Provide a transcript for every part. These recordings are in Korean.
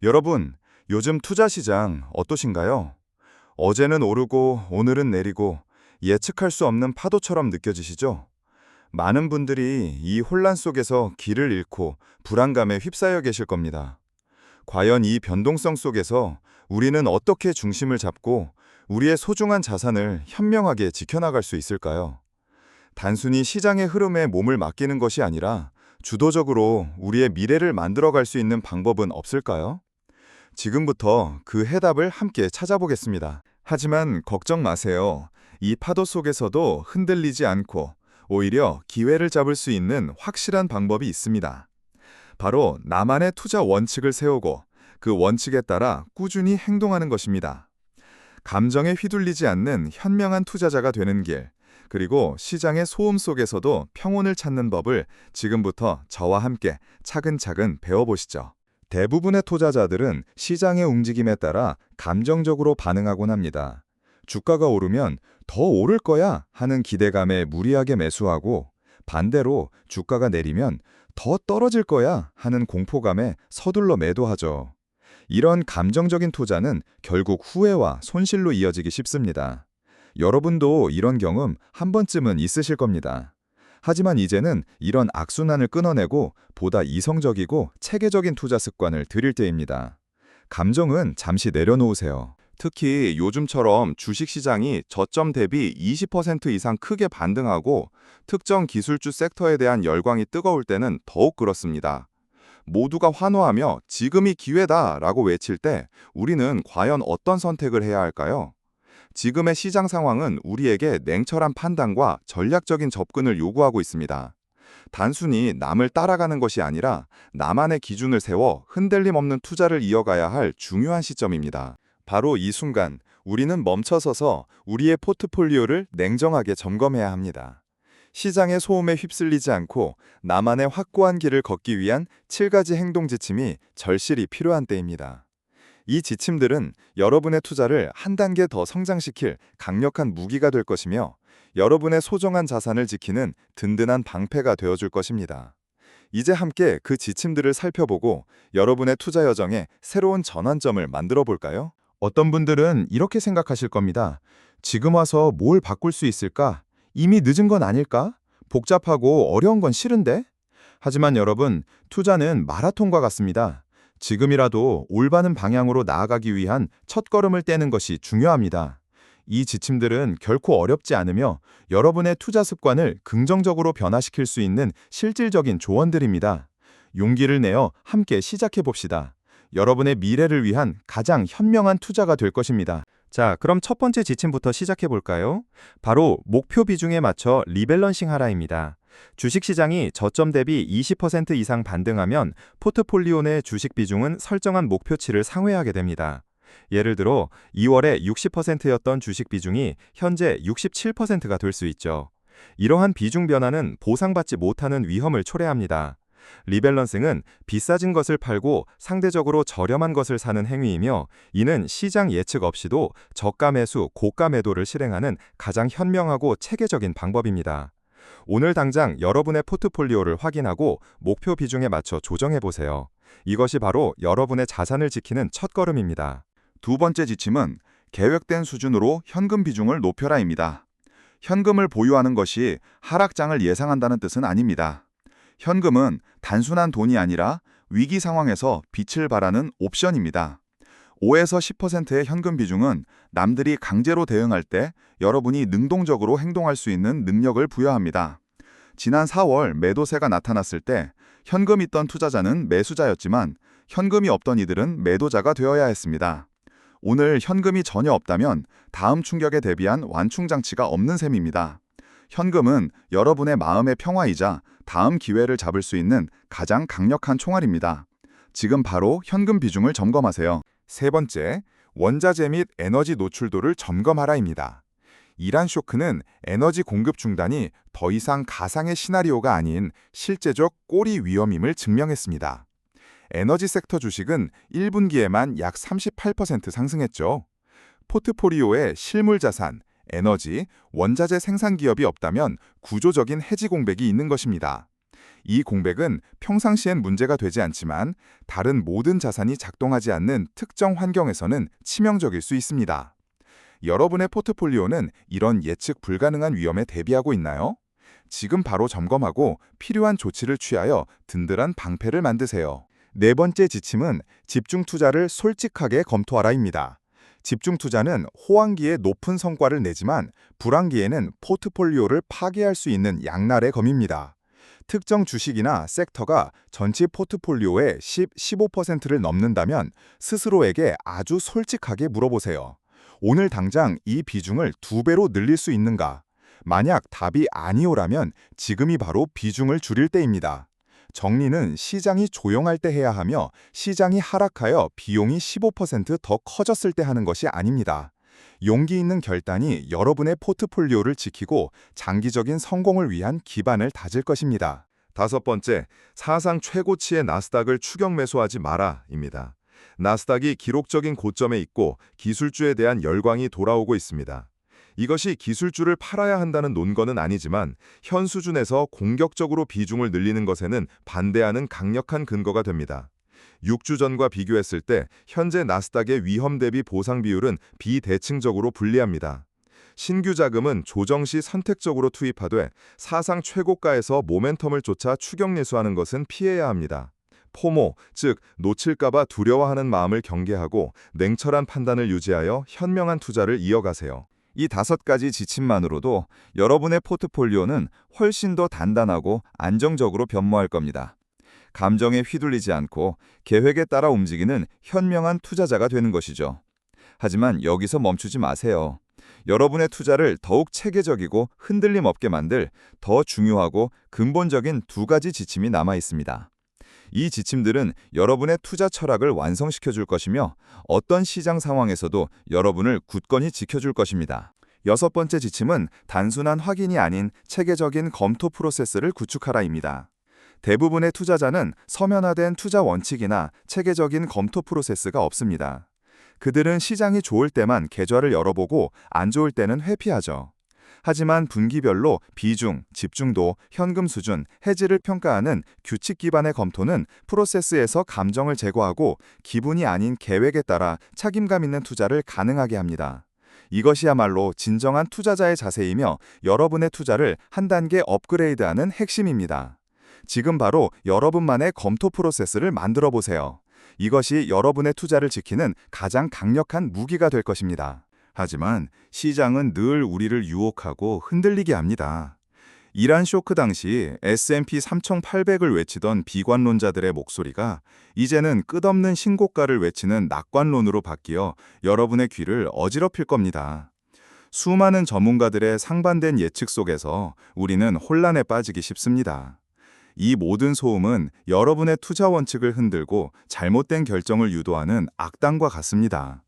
여러분, 요즘 투자 시장 어떠신가요? 어제는 오르고 오늘은 내리고 예측할 수 없는 파도처럼 느껴지시죠? 많은 분들이 이 혼란 속에서 길을 잃고 불안감에 휩싸여 계실 겁니다. 과연 이 변동성 속에서 우리는 어떻게 중심을 잡고 우리의 소중한 자산을 현명하게 지켜나갈 수 있을까요? 단순히 시장의 흐름에 몸을 맡기는 것이 아니라 주도적으로 우리의 미래를 만들어갈 수 있는 방법은 없을까요? 지금부터 그 해답을 함께 찾아보겠습니다. 하지만 걱정 마세요. 이 파도 속에서도 흔들리지 않고 오히려 기회를 잡을 수 있는 확실한 방법이 있습니다. 바로 나만의 투자 원칙을 세우고 그 원칙에 따라 꾸준히 행동하는 것입니다. 감정에 휘둘리지 않는 현명한 투자자가 되는 길, 그리고 시장의 소음 속에서도 평온을 찾는 법을 지금부터 저와 함께 차근차근 배워보시죠. 대부분의 투자자들은 시장의 움직임에 따라 감정적으로 반응하곤 합니다. 주가가 오르면 더 오를 거야 하는 기대감에 무리하게 매수하고, 반대로 주가가 내리면 더 떨어질 거야 하는 공포감에 서둘러 매도하죠. 이런 감정적인 투자는 결국 후회와 손실로 이어지기 쉽습니다. 여러분도 이런 경험 한 번쯤은 있으실 겁니다. 하지만 이제는 이런 악순환을 끊어내고 보다 이성적이고 체계적인 투자 습관을 들일 때입니다. 감정은 잠시 내려놓으세요. 특히 요즘처럼 주식시장이 저점 대비 20% 이상 크게 반등하고 특정 기술주 섹터에 대한 열광이 뜨거울 때는 더욱 그렇습니다. 모두가 환호하며 지금이 기회다라고 외칠 때 우리는 과연 어떤 선택을 해야 할까요? 지금의 시장 상황은 우리에게 냉철한 판단과 전략적인 접근을 요구하고 있습니다. 단순히 남을 따라가는 것이 아니라 나만의 기준을 세워 흔들림 없는 투자를 이어가야 할 중요한 시점입니다. 바로 이 순간 우리는 멈춰서서 우리의 포트폴리오를 냉정하게 점검해야 합니다. 시장의 소음에 휩쓸리지 않고 나만의 확고한 길을 걷기 위한 7가지 행동 지침이 절실히 필요한 때입니다. 이 지침들은 여러분의 투자를 한 단계 더 성장시킬 강력한 무기가 될 것이며 여러분의 소중한 자산을 지키는 든든한 방패가 되어줄 것입니다. 이제 함께 그 지침들을 살펴보고 여러분의 투자 여정에 새로운 전환점을 만들어 볼까요? 어떤 분들은 이렇게 생각하실 겁니다. 지금 와서 뭘 바꿀 수 있을까? 이미 늦은 건 아닐까? 복잡하고 어려운 건 싫은데? 하지만 여러분, 투자는 마라톤과 같습니다. 지금이라도 올바른 방향으로 나아가기 위한 첫걸음을 떼는 것이 중요합니다. 이 지침들은 결코 어렵지 않으며 여러분의 투자 습관을 긍정적으로 변화시킬 수 있는 실질적인 조언들입니다. 용기를 내어 함께 시작해 봅시다. 여러분의 미래를 위한 가장 현명한 투자가 될 것입니다. 자, 그럼 첫 번째 지침부터 시작해 볼까요? 바로 목표 비중에 맞춰 리밸런싱 하라입니다. 주식시장이 저점 대비 20% 이상 반등하면 포트폴리오 내 주식 비중은 설정한 목표치를 상회하게 됩니다. 예를 들어 2월에 60%였던 주식 비중이 현재 67%가 될 수 있죠. 이러한 비중 변화는 보상받지 못하는 위험을 초래합니다. 리밸런싱은 비싸진 것을 팔고 상대적으로 저렴한 것을 사는 행위이며, 이는 시장 예측 없이도 저가 매수, 고가 매도를 실행하는 가장 현명하고 체계적인 방법입니다. 오늘 당장 여러분의 포트폴리오를 확인하고 목표 비중에 맞춰 조정해 보세요. 이것이 바로 여러분의 자산을 지키는 첫걸음입니다. 두 번째 지침은 계획된 수준으로 현금 비중을 높여라입니다. 현금을 보유하는 것이 하락장을 예상한다는 뜻은 아닙니다. 현금은 단순한 돈이 아니라 위기 상황에서 빛을 발하는 옵션입니다. 5에서 10%의 현금 비중은 남들이 강제로 대응할 때 여러분이 능동적으로 행동할 수 있는 능력을 부여합니다. 지난 4월 매도세가 나타났을 때 현금 있던 투자자는 매수자였지만 현금이 없던 이들은 매도자가 되어야 했습니다. 오늘 현금이 전혀 없다면 다음 충격에 대비한 완충 장치가 없는 셈입니다. 현금은 여러분의 마음의 평화이자 다음 기회를 잡을 수 있는 가장 강력한 총알입니다. 지금 바로 현금 비중을 점검하세요. 세 번째, 원자재 및 에너지 노출도를 점검하라입니다. 이란 쇼크는 에너지 공급 중단이 더 이상 가상의 시나리오가 아닌 실제적 꼬리 위험임을 증명했습니다. 에너지 섹터 주식은 1분기에만 약 38% 상승했죠. 포트폴리오에 실물 자산, 에너지, 원자재 생산 기업이 없다면 구조적인 해지 공백이 있는 것입니다. 이 공백은 평상시엔 문제가 되지 않지만 다른 모든 자산이 작동하지 않는 특정 환경에서는 치명적일 수 있습니다. 여러분의 포트폴리오는 이런 예측 불가능한 위험에 대비하고 있나요? 지금 바로 점검하고 필요한 조치를 취하여 든든한 방패를 만드세요. 네 번째 지침은 집중 투자를 솔직하게 검토하라입니다. 집중 투자는 호황기에 높은 성과를 내지만 불황기에는 포트폴리오를 파괴할 수 있는 양날의 검입니다. 특정 주식이나 섹터가 전체 포트폴리오의 10, 15%를 넘는다면 스스로에게 아주 솔직하게 물어보세요. 오늘 당장 이 비중을 2배로 늘릴 수 있는가? 만약 답이 아니오라면 지금이 바로 비중을 줄일 때입니다. 정리는 시장이 조용할 때 해야 하며 시장이 하락하여 비용이 15%더 커졌을 때 하는 것이 아닙니다. 용기 있는 결단이 여러분의 포트폴리오를 지키고 장기적인 성공을 위한 기반을 다질 것입니다. 다섯 번째, 사상 최고치의 나스닥을 추격 매수하지 마라입니다. 나스닥이 기록적인 고점에 있고 기술주에 대한 열광이 돌아오고 있습니다. 이것이 기술주를 팔아야 한다는 논거는 아니지만 현 수준에서 공격적으로 비중을 늘리는 것에는 반대하는 강력한 근거가 됩니다. 6주 전과 비교했을 때 현재 나스닥의 위험 대비 보상 비율은 비대칭적으로 불리합니다. 신규 자금은 조정 시 선택적으로 투입하되 사상 최고가에서 모멘텀을 쫓아 추격 매수하는 것은 피해야 합니다. 포모, 즉 놓칠까봐 두려워하는 마음을 경계하고 냉철한 판단을 유지하여 현명한 투자를 이어가세요. 이 5가지 지침만으로도 여러분의 포트폴리오는 훨씬 더 단단하고 안정적으로 변모할 겁니다. 감정에 휘둘리지 않고 계획에 따라 움직이는 현명한 투자자가 되는 것이죠. 하지만 여기서 멈추지 마세요. 여러분의 투자를 더욱 체계적이고 흔들림 없게 만들 더 중요하고 근본적인 2가지 지침이 남아 있습니다. 이 지침들은 여러분의 투자 철학을 완성시켜 줄 것이며 어떤 시장 상황에서도 여러분을 굳건히 지켜줄 것입니다. 6번째 지침은 단순한 확인이 아닌 체계적인 검토 프로세스를 구축하라입니다. 대부분의 투자자는 서면화된 투자 원칙이나 체계적인 검토 프로세스가 없습니다. 그들은 시장이 좋을 때만 계좌를 열어보고 안 좋을 때는 회피하죠. 하지만 분기별로 비중, 집중도, 현금 수준, 해지를 평가하는 규칙 기반의 검토는 프로세스에서 감정을 제거하고 기분이 아닌 계획에 따라 책임감 있는 투자를 가능하게 합니다. 이것이야말로 진정한 투자자의 자세이며 여러분의 투자를 한 단계 업그레이드하는 핵심입니다. 지금 바로 여러분만의 검토 프로세스를 만들어 보세요. 이것이 여러분의 투자를 지키는 가장 강력한 무기가 될 것입니다. 하지만 시장은 늘 우리를 유혹하고 흔들리게 합니다. 이란 쇼크 당시 S&P 3800을 외치던 비관론자들의 목소리가 이제는 끝없는 신고가를 외치는 낙관론으로 바뀌어 여러분의 귀를 어지럽힐 겁니다. 수많은 전문가들의 상반된 예측 속에서 우리는 혼란에 빠지기 쉽습니다. 이 모든 소음은 여러분의 투자 원칙을 흔들고 잘못된 결정을 유도하는 악당과 같습니다.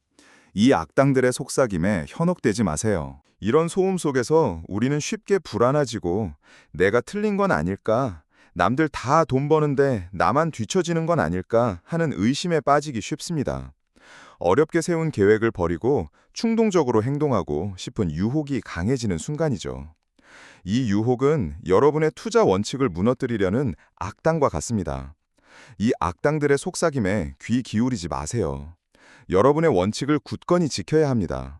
이 악당들의 속삭임에 현혹되지 마세요. 이런 소음 속에서 우리는 쉽게 불안해지고 내가 틀린 건 아닐까? 남들 다 돈 버는데 나만 뒤처지는 건 아닐까? 하는 의심에 빠지기 쉽습니다. 어렵게 세운 계획을 버리고 충동적으로 행동하고 싶은 유혹이 강해지는 순간이죠. 이 유혹은 여러분의 투자 원칙을 무너뜨리려는 악당과 같습니다. 이 악당들의 속삭임에 귀 기울이지 마세요. 여러분의 원칙을 굳건히 지켜야 합니다.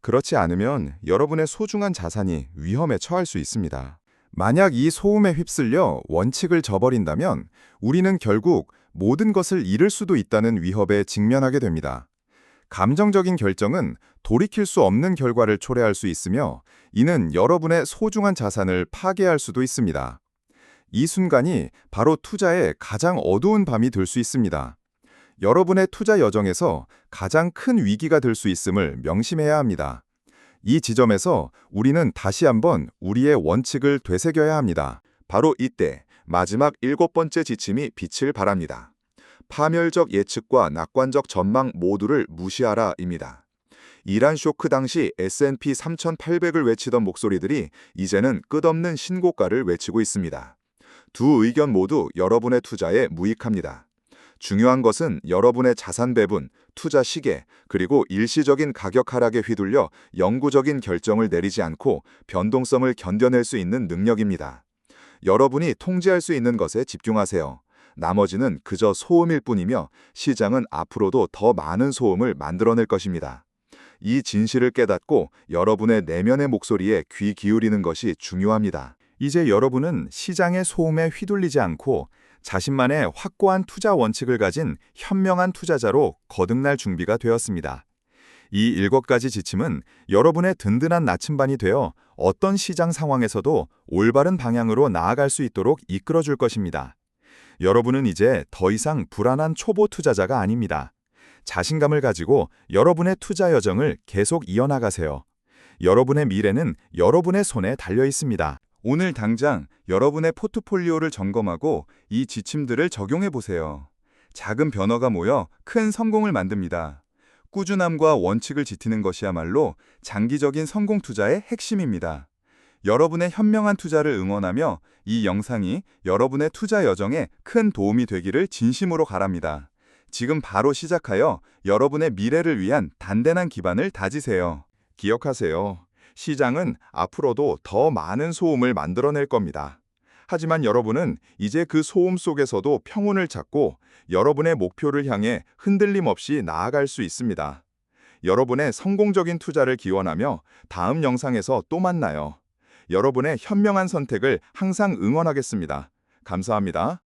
그렇지 않으면 여러분의 소중한 자산이 위험에 처할 수 있습니다. 만약 이 소음에 휩쓸려 원칙을 저버린다면 우리는 결국 모든 것을 잃을 수도 있다는 위협에 직면하게 됩니다. 감정적인 결정은 돌이킬 수 없는 결과를 초래할 수 있으며 이는 여러분의 소중한 자산을 파괴할 수도 있습니다. 이 순간이 바로 투자의 가장 어두운 밤이 될 수 있습니다. 여러분의 투자 여정에서 가장 큰 위기가 될 수 있음을 명심해야 합니다. 이 지점에서 우리는 다시 한번 우리의 원칙을 되새겨야 합니다. 바로 이때 마지막 7번째 지침이 빛을 발합니다. 파멸적 예측과 낙관적 전망 모두를 무시하라입니다. 이란 쇼크 당시 S&P 3800을 외치던 목소리들이 이제는 끝없는 신고가를 외치고 있습니다. 두 의견 모두 여러분의 투자에 무익합니다. 중요한 것은 여러분의 자산 배분, 투자 시계, 그리고 일시적인 가격 하락에 휘둘려 영구적인 결정을 내리지 않고 변동성을 견뎌낼 수 있는 능력입니다. 여러분이 통제할 수 있는 것에 집중하세요. 나머지는 그저 소음일 뿐이며 시장은 앞으로도 더 많은 소음을 만들어낼 것입니다. 이 진실을 깨닫고 여러분의 내면의 목소리에 귀 기울이는 것이 중요합니다. 이제 여러분은 시장의 소음에 휘둘리지 않고 자신만의 확고한 투자 원칙을 가진 현명한 투자자로 거듭날 준비가 되었습니다. 이 7가지 지침은 여러분의 든든한 나침반이 되어 어떤 시장 상황에서도 올바른 방향으로 나아갈 수 있도록 이끌어줄 것입니다. 여러분은 이제 더 이상 불안한 초보 투자자가 아닙니다. 자신감을 가지고 여러분의 투자 여정을 계속 이어나가세요. 여러분의 미래는 여러분의 손에 달려 있습니다. 오늘 당장 여러분의 포트폴리오를 점검하고 이 지침들을 적용해 보세요. 작은 변화가 모여 큰 성공을 만듭니다. 꾸준함과 원칙을 지키는 것이야말로 장기적인 성공 투자의 핵심입니다. 여러분의 현명한 투자를 응원하며 이 영상이 여러분의 투자 여정에 큰 도움이 되기를 진심으로 바랍니다. 지금 바로 시작하여 여러분의 미래를 위한 단단한 기반을 다지세요. 기억하세요. 시장은 앞으로도 더 많은 소음을 만들어낼 겁니다. 하지만 여러분은 이제 그 소음 속에서도 평온을 찾고 여러분의 목표를 향해 흔들림 없이 나아갈 수 있습니다. 여러분의 성공적인 투자를 기원하며 다음 영상에서 또 만나요. 여러분의 현명한 선택을 항상 응원하겠습니다. 감사합니다.